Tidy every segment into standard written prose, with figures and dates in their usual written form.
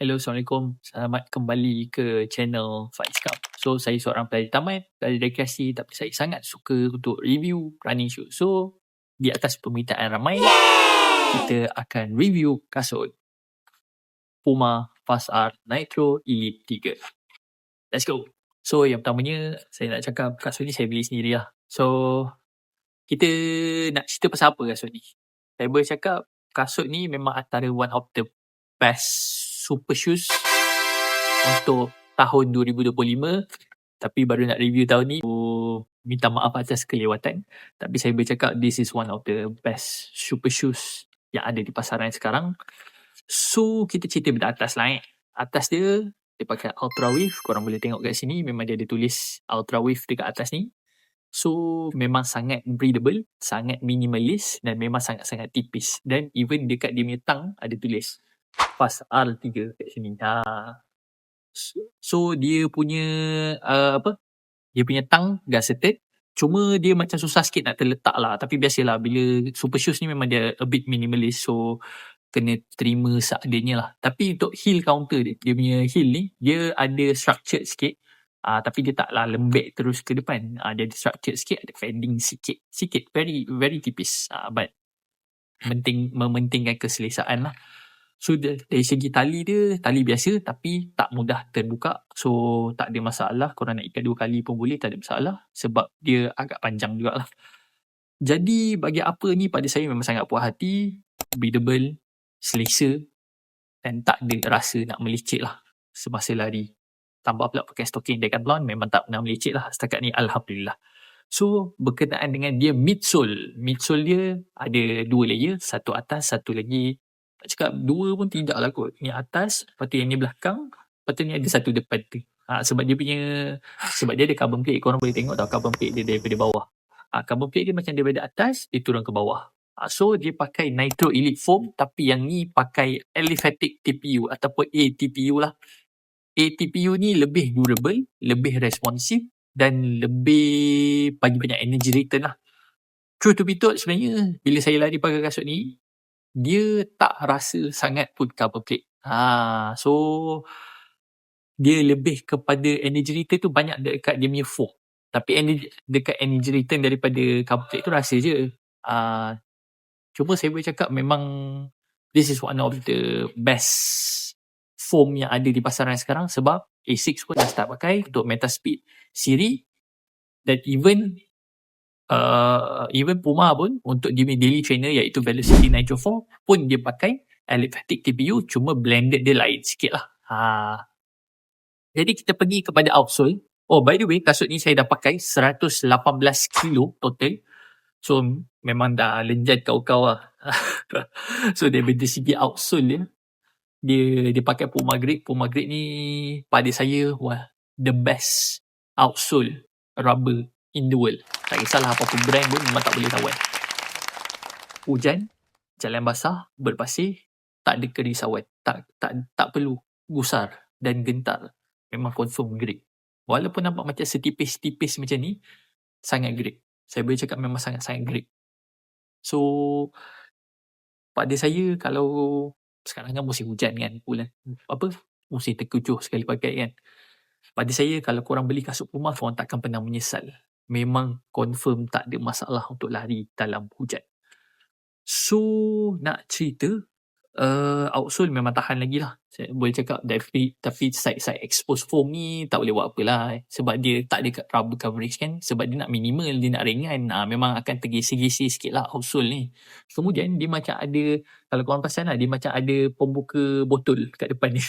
Hello, Assalamualaikum. Selamat kembali ke channel Faiz Cup. So, saya seorang pelajar tamat, pelajar rekreasi tapi saya sangat suka untuk review running shoe. So, di atas permintaan ramai, kita akan review kasut Puma Fast R Nitro Elite 3. Let's go. So, yang pertamanya, saya nak cakap kasut ni saya beli sendiri lah. So, kita nak cerita pasal apa kasut ni? Saya boleh cakap kasut ni memang antara one of the best super shoes untuk tahun 2025, tapi baru nak review tahun ni. Minta maaf atas kelewatan, tapi saya boleh cakap this is one of the best super shoes yang ada di pasaran sekarang. So kita cerita benda atas lah. Atas dia pakai ultra wave. Korang boleh tengok kat sini, memang dia ada tulis ultra wave dekat atas ni. So memang sangat breathable, sangat minimalis dan memang sangat-sangat tipis. Dan even dekat dia punya tang ada tulis Fast R3 kat sini. So dia punya dia punya tang gazetted. Cuma dia macam susah sikit nak terletak lah. Tapi biasalah bila super shoes ni memang dia a bit minimalist. So kena terima seadanya lah. Tapi untuk heel counter dia punya heel ni, dia ada structured sikit. Tapi dia taklah lembek terus ke depan. Dia ada structured sikit, ada fending sikit. Very very tipis. But mementingkan keselesaan lah. So dari segi tali dia, tali biasa tapi tak mudah terbuka. So tak ada masalah. Korang nak ikat 2 kali pun boleh, tak ada masalah. Sebab dia agak panjang jugalah. Jadi bagi apa ni, pada saya memang sangat puas hati. Breathable, selesa dan tak ada rasa nak melecet lah semasa lari. Tambah pula pakai stocking Decathlon, memang tak pernah melecet lah setakat ni, Alhamdulillah. So berkenaan dengan dia midsole. Midsole dia ada 2 layer. Satu atas, satu lagi. Tak cakap 2 pun tidak lah kot. Ni atas, lepas tu yang ni belakang, lepas tu ni ada satu depan tu. Sebab dia ada carbon plate. Korang boleh tengok tau carbon plate dia daripada bawah. Carbon plate dia macam daripada atas, dia turun ke bawah. So dia pakai Nitro Elite Foam, tapi yang ni pakai Aliphatic TPU ataupun ATPU lah. ATPU ni lebih durable, lebih responsif dan lebih bagi banyak energy return lah. Truth to be told, sebenarnya bila saya lari pakai kasut ni, dia tak rasa sangat pun carbon plate. So dia lebih kepada energy return tu banyak dekat dia punya foam. Tapi dekat energy return daripada carbon plate tu rasa je. Cuma saya boleh cakap memang this is one of the best foam yang ada di pasaran sekarang. Sebab Asics pun dah start pakai untuk Metaspeed Siri. Dan even Puma pun untuk dia daily trainer iaitu Velocity Nitro 4 pun dia pakai Aliphatic TPU, cuma blended dia lain sikit lah. Jadi kita pergi kepada outsole. Oh, by the way, kasut ni saya dah pakai 118 kilo total. So memang dah lenjat kau-kau lah. So daripada segi outsole dia pakai Puma grade. Puma grade ni pada saya the best outsole rubber in the world. Tak kisahlah apa-apa brand pun memang tak boleh tawan. Hujan, jalan basah, berpasir, tak ada kerisauan. Tak perlu gusar dan gentar. Memang confirm grade. Walaupun nampak macam setipis-tipis macam ni, sangat grade. Saya boleh cakap memang sangat-sangat grade. So pada saya, kalau sekarang kan musim hujan kan, musim terkecoh sekali pakai kan. Pada saya, kalau korang beli kasut Puma, korang takkan pernah menyesal. Memang confirm tak ada masalah untuk lari dalam hujan. So nak cerita, outsole memang tahan lagi lah. Saya boleh cakap tapi side exposed foam ni tak boleh buat apalah. Sebab dia tak ada rubber coverage kan. Sebab dia nak minimal, dia nak ringan. Memang akan tergesir-gesir sikit lah outsole ni. Kemudian dia macam ada, kalau korang perasan lah, dia macam ada pembuka botol kat depan ni.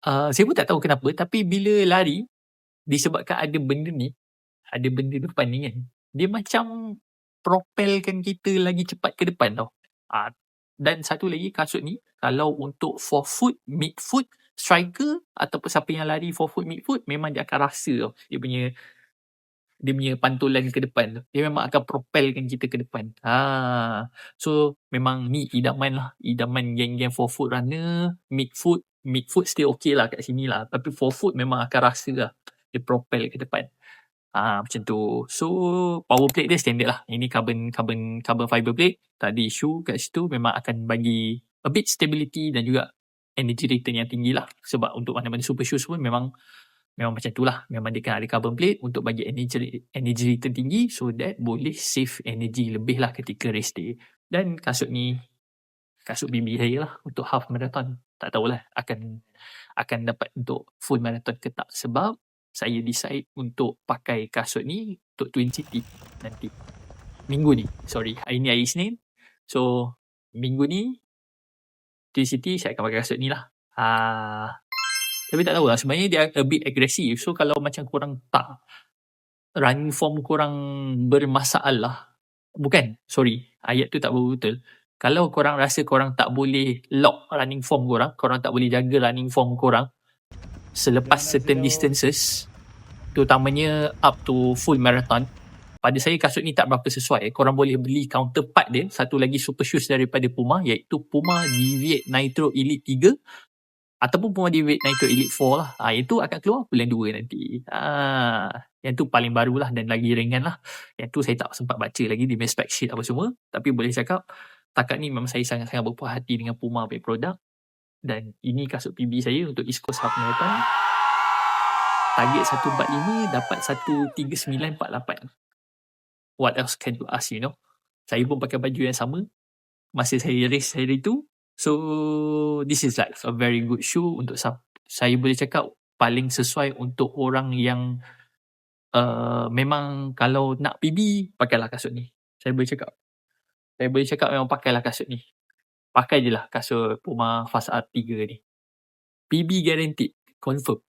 Saya pun tak tahu kenapa, tapi bila lari, disebabkan ada benda ni, ada benda depan ni kan, dia macam propelkan kita lagi cepat ke depan tau. Dan satu lagi, kasut ni kalau untuk forefoot, midfoot, striker ataupun siapa yang lari forefoot, midfoot, memang dia akan rasa tau dia punya pantulan ke depan tu. Dia memang akan propelkan kita ke depan. So memang ni idaman lah, idaman geng-geng forefoot runner. Midfoot still okay lah kat sini lah, tapi forefoot memang akan rasa lah dia propel ke depan. Macam tu. So power plate dia standard lah. Ini carbon fiber plate. Tak ada isu kat situ. Memang akan bagi a bit stability dan juga energy return yang tinggi lah. Sebab untuk mana-mana super shoes pun memang macam tu lah. Memang dia kena ada carbon plate untuk bagi energy return tinggi, so that boleh save energy lebih lah ketika race day. Dan kasut ni kasut BB saya lah untuk half marathon. Tak tahulah akan dapat untuk full marathon ke tak, sebab saya decide untuk pakai kasut ni untuk Twin City nanti. Minggu ni, hari ni hari Isnin. So minggu ni Twin City saya akan pakai kasut ni lah. Tapi tak tahu lah, sebenarnya dia a bit aggressive. So kalau macam korang tak, running form korang bermasalah, ayat tu tak betul. Kalau korang rasa korang tak boleh lock running form korang tak boleh jaga running form korang selepas certain distances, terutamanya up to full marathon, pada saya kasut ni tak berapa sesuai. Korang boleh beli counterpart dia, satu lagi super shoes daripada Puma, iaitu Puma Deviate Nitro Elite 3 ataupun Puma Deviate Nitro Elite 4 lah. Itu akan keluar bulan 2 nanti. Yang tu paling baru lah dan lagi ringan lah. Yang tu saya tak sempat baca lagi di spec sheet apa semua, tapi boleh cakap takat ni memang saya sangat-sangat berpuas hati dengan Puma punya produk. Dan ini kasut PB saya untuk East Coast Half Marathon. Target 145, dapat 139.48. What else can you ask, Saya pun pakai baju yang sama masa saya race hari tu. So this is like a very good shoe untuk saya boleh cakap paling sesuai untuk orang yang memang kalau nak PB, pakailah kasut ni. Saya boleh cakap memang pakailah kasut ni. Pakai je lah kasut Puma Fast R3 ni. PB guaranteed, confirm.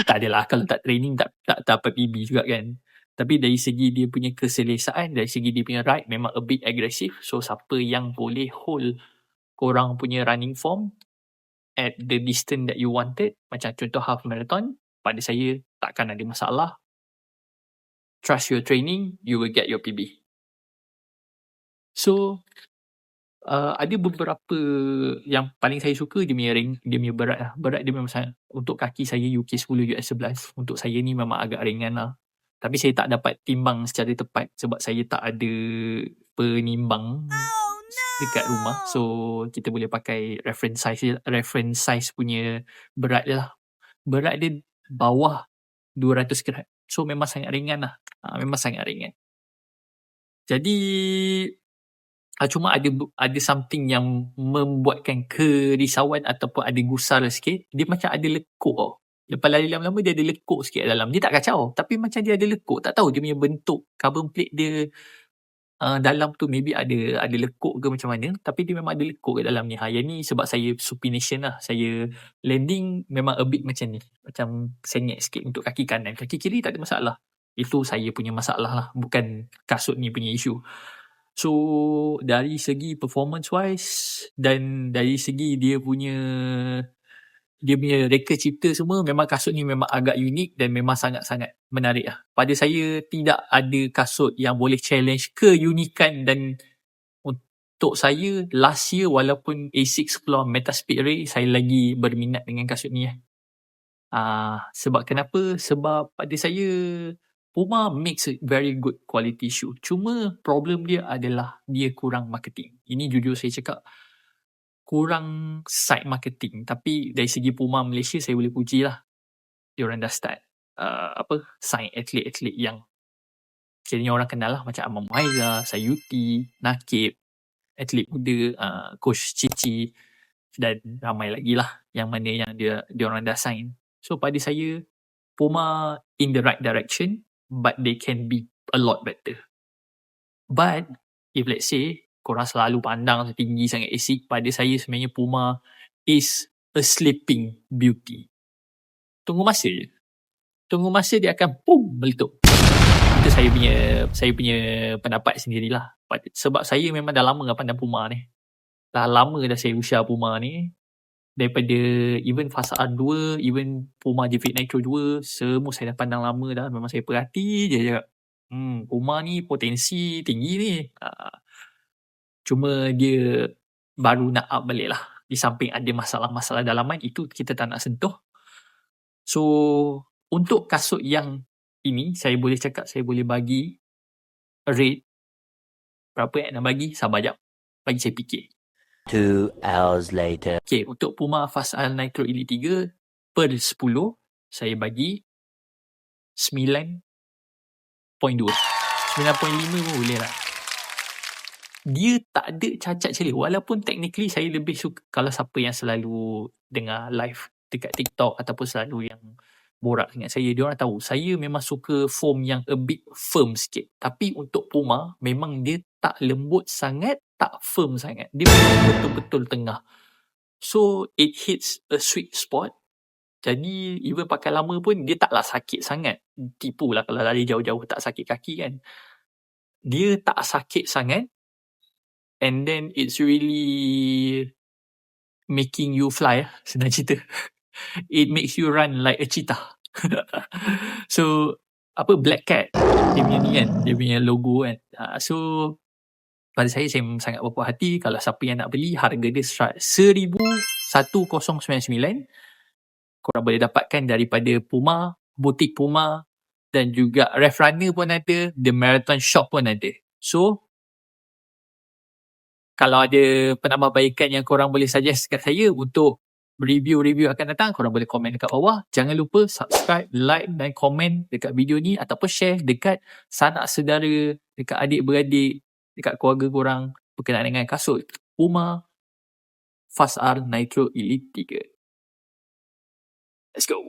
Tak adalah, kalau tak training tak dapat PB juga kan. Tapi dari segi dia punya keselesaan, dari segi dia punya ride memang a bit aggressive. So siapa yang boleh hold korang punya running form at the distance that you wanted, macam contoh half marathon, pada saya takkan ada masalah. Trust your training, you will get your PB. So ada beberapa yang paling saya suka, dia punya berat lah. Berat dia memang sangat, untuk kaki saya UK10 US11, untuk saya ni memang agak ringan lah. Tapi saya tak dapat timbang secara tepat sebab saya tak ada penimbang dekat rumah. So kita boleh pakai reference size punya berat dia lah. Berat dia bawah 200 gram. So memang sangat ringan lah. Memang sangat ringan. Jadi cuma ada something yang membuatkan kerisauan ataupun ada gusar sikit. Dia macam ada lekuk tau. Lepas lari lama-lama dia ada lekuk sikit dalam. Dia tak kacau, tapi macam dia ada lekuk. Tak tahu dia punya bentuk carbon plate dia dalam tu maybe ada lekuk ke macam mana. Tapi dia memang ada lekuk kat dalam ni. Yang ni sebab saya supination lah. Saya landing memang a bit macam ni. Macam sengit sikit untuk kaki kanan. Kaki kiri tak ada masalah. Itu saya punya masalah lah. Bukan kasut ni punya isu. So dari segi performance wise dan dari segi dia punya reka cipta semua, memang kasut ni memang agak unik dan memang sangat-sangat menarik lah. Pada saya tidak ada kasut yang boleh challenge keunikan, dan untuk saya last year walaupun A6 keluar Metaspeed Ray, saya lagi berminat dengan kasut ni. Sebab kenapa? Sebab pada saya Puma makes a very good quality shoe. Cuma problem dia adalah dia kurang marketing. Ini jujur saya cakap, kurang side marketing. Tapi dari segi Puma Malaysia, saya boleh puji lah. Diorang dah start sign atlet-atlet yang kiranya orang kenal lah. Macam Amam Muhaiza, Sayuti, Nakib, atlet muda, Coach Cici dan ramai lagi lah yang mana yang diorang dah sign. So pada saya, Puma in the right direction, but they can be a lot better. But if let's say korang selalu pandang tinggi sangat ASIC, pada saya sebenarnya Puma is a sleeping beauty. Tunggu masa je. Tunggu masa dia akan meletup. Itu saya punya pendapat sendirilah. Sebab saya memang dah lama pandang Puma ni. Dah lama dah saya usia Puma ni. Daripada even Fast R2, even Puma Deviate Nitro 2, semua saya dah pandang lama dah. Memang saya perhati je cakap, Puma ni potensi tinggi ni. Cuma dia baru nak up balik lah. Di samping ada masalah-masalah dalaman, itu kita tak nak sentuh. So untuk kasut yang ini, saya boleh cakap, saya boleh bagi rate berapa nak bagi, sabar jap, bagi saya fikir. 2 hours later. Okay, untuk Puma Fast R Nitro Elite 3 per 10 saya bagi 9.2. 9.5 pun boleh lah. Dia tak ada cacat celah. Walaupun technically saya lebih suka, kalau siapa yang selalu dengar live dekat TikTok ataupun selalu yang borak dengan saya, diorang tahu saya memang suka foam yang a bit firm sikit. Tapi untuk Puma memang dia tak lembut sangat, tak firm sangat. Dia memang betul-betul tengah. So it hits a sweet spot. Jadi even pakai lama pun dia taklah sakit sangat. Tipu lah kalau lari jauh-jauh tak sakit kaki kan. Dia tak sakit sangat. And then it's really making you fly, senang cerita. It makes you run like a cheetah. So, Black Cat, dia punya ni kan, dia punya logo kan. So, pada saya sangat berpuas hati. Kalau siapa yang nak beli, harga dia 11,199. Korang boleh dapatkan daripada Puma, butik Puma, dan juga Ref Runner pun ada, The Marathon Shop pun ada. So, kalau ada penambahbaikan yang korang boleh suggest kat saya untuk review-review akan datang, korang boleh komen dekat bawah. Jangan lupa subscribe, like dan komen dekat video ni ataupun share dekat sanak saudara, dekat adik-beradik, dekat keluarga korang berkenaan dengan kasut Puma Fast R Nitro Elite 3. Let's go.